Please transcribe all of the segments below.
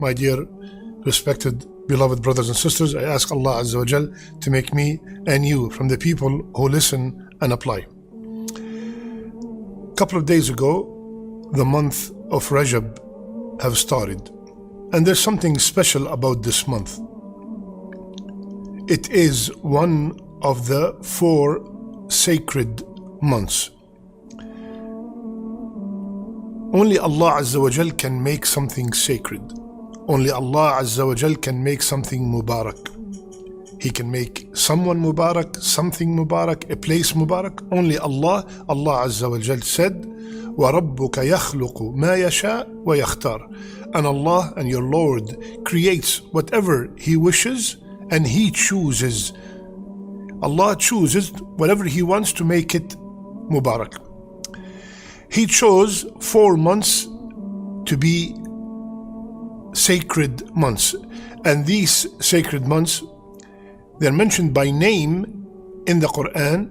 My dear, respected, beloved brothers and sisters, I ask Allah Azza wa Jal to make me and you from the people who listen and apply. A couple of days ago, the month of Rajab have started. And there's something special about this month. It is one of the 4 sacred months. Only Allah Azza wa Jal can make something sacred. Only Allah Azza wa Jal can make something Mubarak. He can make someone Mubarak, something Mubarak, a place Mubarak. Only Allah Azza wa Jal said, وَرَبُّكَ يَخْلُقُ مَا يَشَاءُ وَيَخْتَارُ. And Allah and your Lord creates whatever He wishes and He chooses. Allah chooses whatever He wants to make it Mubarak. He chose 4 months to be sacred months. And these sacred months, they're mentioned by name in the Qur'an,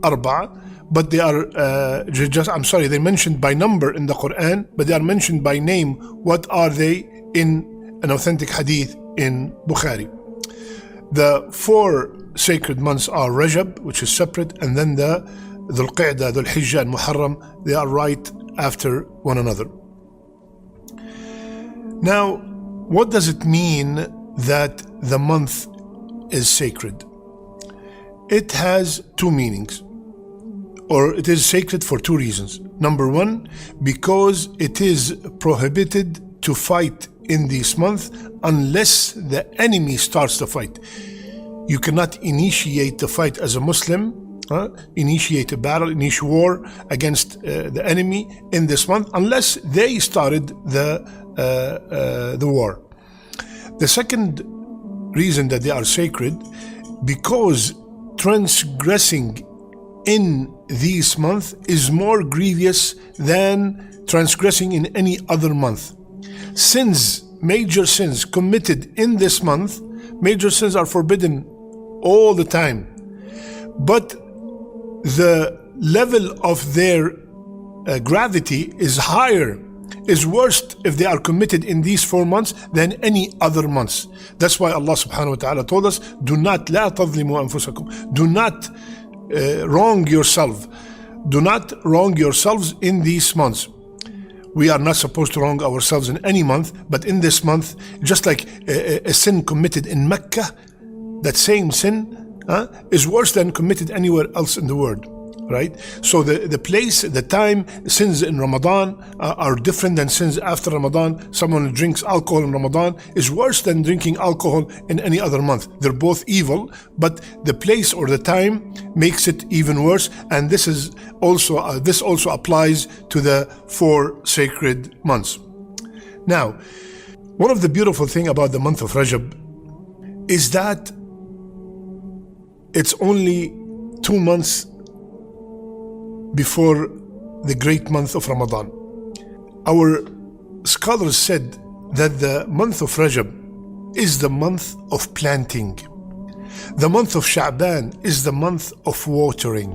Arba'a, but they are they're mentioned by number in the Qur'an, but they are mentioned by name. What are they in an authentic hadith in Bukhari? The 4 sacred months are Rajab, which is separate, and then the Dhul Qa'dah, Dhul Hijjah, and Muharram. They are right after one another. Now, what does it mean that the month is sacred? It has 2 meanings, or it is sacred for 2 reasons. Number 1, because it is prohibited to fight in this month unless the enemy starts the fight. You cannot initiate the fight as a Muslim, initiate a battle, initiate war against the enemy in this month unless they started the war. The second reason that they are sacred, because transgressing in this month is more grievous than transgressing in any other month. Sins, major sins committed in this month, major sins are forbidden all the time, but the level of their gravity is higher, is worse if they are committed in these 4 months than any other months. That's why Allah subhanahu wa ta'ala told us, do not لا تظلموا أنفسكم. Do not wrong yourself. Do not wrong yourselves in these months. We are not supposed to wrong ourselves in any month, but in this month, just like a sin committed in Mecca, that same sin is worse than committed anywhere else in the world, right? So the place, the time, sins in Ramadan are different than sins after Ramadan. Someone who drinks alcohol in Ramadan is worse than drinking alcohol in any other month. They're both evil, but the place or the time makes it even worse. And this also applies to the 4 sacred months. Now, one of the beautiful things about the month of Rajab is that it's only 2 months before the great month of Ramadan. Our scholars said that the month of Rajab is the month of planting. The month of Sha'ban is the month of watering.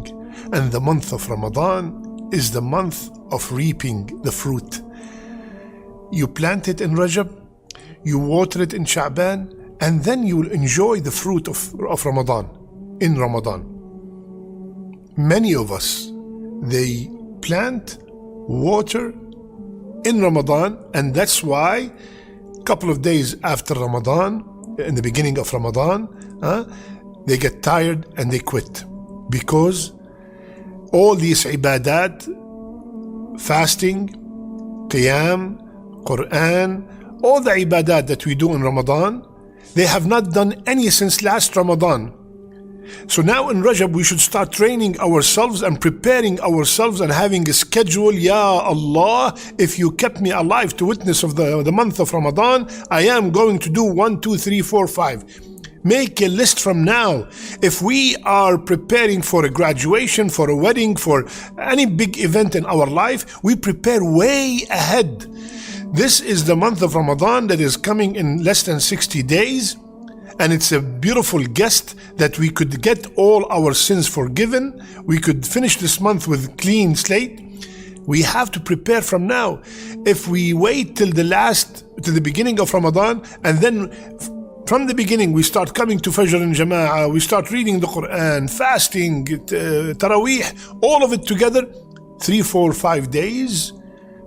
And the month of Ramadan is the month of reaping the fruit. You plant it in Rajab, you water it in Sha'ban, and then you will enjoy the fruit of Ramadan in Ramadan. Many of us, they plant, water in Ramadan, and that's why a couple of days after Ramadan, in the beginning of Ramadan, they get tired and they quit. Because all these ibadat, fasting, qiyam, Qur'an, all the ibadat that we do in Ramadan, they have not done any since last Ramadan. So now in Rajab, we should start training ourselves and preparing ourselves and having a schedule. Ya Allah, if you kept me alive to witness of the month of Ramadan, I am going to do 1, 2, 3, 4, 5. Make a list from now. If we are preparing for a graduation, for a wedding, for any big event in our life, we prepare way ahead. This is the month of Ramadan that is coming in less than 60 days. And it's a beautiful guest that we could get all our sins forgiven. We could finish this month with clean slate. We have to prepare from now. If we wait till the beginning of Ramadan, and then from the beginning we start coming to Fajr and Jama'ah, we start reading the Qur'an, fasting, Taraweeh, all of it together, 3, 4, 5 days,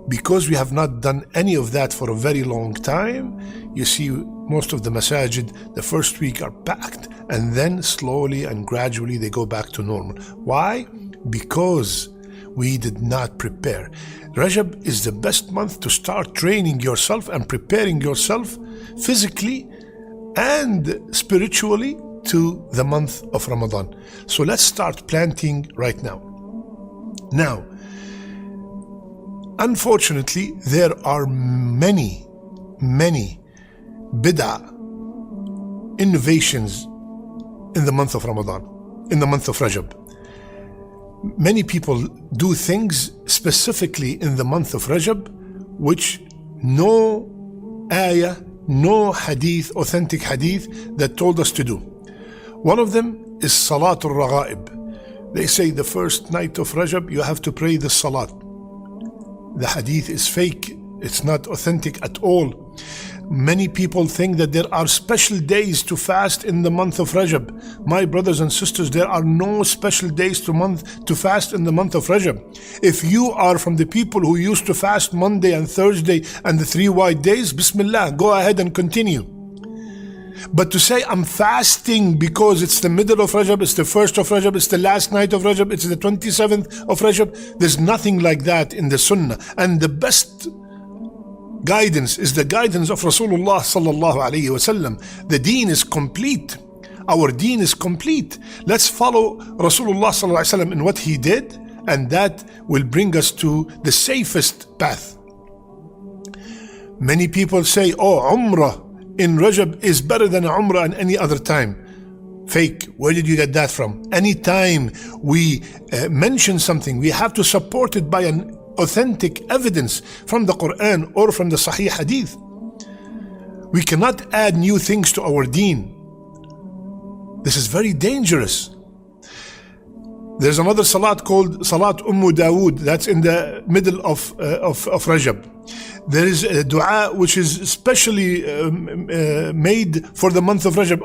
because we have not done any of that for a very long time. You see, most of the masajid, the first week are packed, and then slowly and gradually they go back to normal. Why? Because we did not prepare. Rajab is the best month to start training yourself and preparing yourself physically and spiritually to the month of Ramadan. So let's start planting right now. Now, unfortunately, there are many bid'ah innovations in the month of Ramadan, in the month of Rajab. Many people do things specifically in the month of Rajab which no ayah, no hadith, authentic hadith that told us to do. One of them is Salatul Raghaib. They say the first night of Rajab you have to pray the Salat. The hadith is fake. It's not authentic at all. Many people think that there are special days to fast in the month of Rajab. My brothers and sisters, there are no special days to fast in the month of Rajab. If you are from the people who used to fast Monday and Thursday and the 3 white days, Bismillah, go ahead and continue. But to say I'm fasting because it's the middle of Rajab, it's the first of Rajab, it's the last night of Rajab, it's the 27th of Rajab, there's nothing like that in the Sunnah. And the best guidance is the guidance of Rasulullah sallallahu alayhi wasallam. The deen is complete. Our deen is complete. Let's follow Rasulullah sallallahu alayhi wasallam in what he did, and that will bring us to the safest path. Many people say, oh, Umrah in Rajab is better than Umrah in any other time. Fake. Where did you get that from? Anytime we mention something, we have to support it by an authentic evidence from the Qur'an or from the Sahih Hadith. We cannot add new things to our deen. This is very dangerous. There's another salat called Salat Dawood that's in the middle of Rajab. There is a dua which is specially made for the month of Rajab.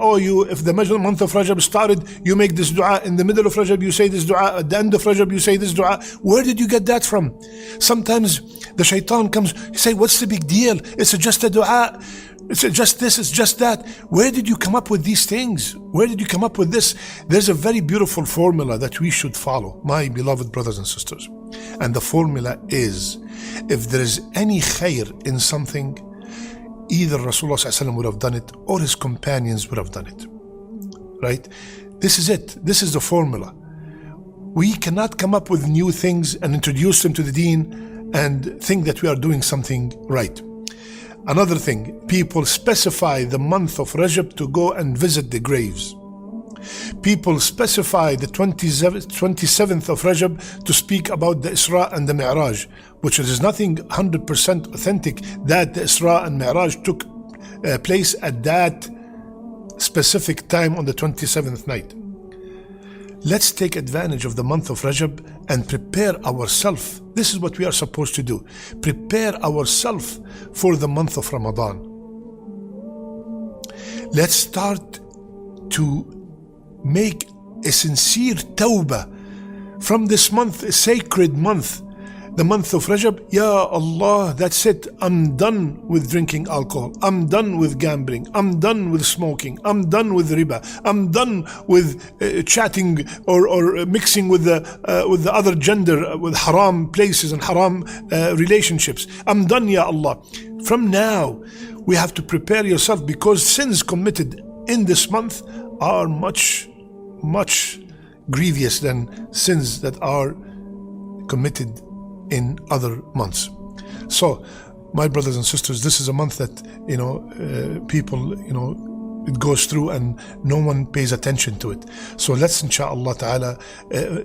If the month of Rajab started, you make this dua. In the middle of Rajab, you say this dua. At the end of Rajab, you say this dua. Where did you get that from? Sometimes the shaitan comes, you say, what's the big deal? It's just a dua. It's just this, it's just that. Where did you come up with these things? Where did you come up with this? There's a very beautiful formula that we should follow, my beloved brothers and sisters. And the formula is, if there is any khair in something, either Rasulullah ﷺ would have done it or his companions would have done it. Right? This is it. This is the formula. We cannot come up with new things and introduce them to the deen and think that we are doing something right. Another thing, people specify the month of Rajab to go and visit the graves. People specify the 27th of Rajab to speak about the Isra and the Mi'raj, which is nothing 100% authentic that the Isra and Mi'raj took place at that specific time on the 27th night. Let's take advantage of the month of Rajab and prepare ourselves. This is what we are supposed to do. Prepare ourselves for the month of Ramadan. Let's start to make a sincere tawbah from this month, a sacred month, the month of Rajab. Ya Allah, that's it. I'm done with drinking alcohol. I'm done with gambling. I'm done with smoking. I'm done with riba. I'm done with chatting or mixing with the other gender, with haram places and haram relationships. I'm done, Ya Allah. From now, we have to prepare yourself, because sins committed in this month are much grievous than sins that are committed in other months. So, my brothers and sisters, this is a month that people it goes through and no one pays attention to it. So let's inshallah ta'ala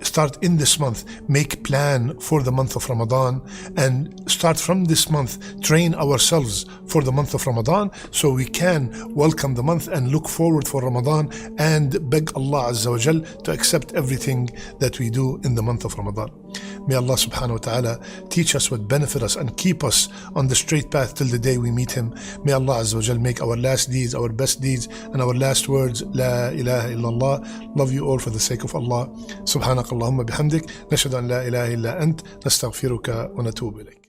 start in this month, make plan for the month of Ramadan, and start from this month, train ourselves for the month of Ramadan so we can welcome the month and look forward for Ramadan and beg Allah Azza wa Jal to accept everything that we do in the month of Ramadan. May Allah subhanahu wa ta'ala teach us what benefit us and keep us on the straight path till the day we meet Him. May Allah Azza wa Jal make our last deeds our best deeds and our last words La ilaha illallah. Love you all for the sake of Allah. Subhanakallahumma bihamdik. Nashhadu an la ilaha illa ant. Nastaghfiruka wa natubu ilayk.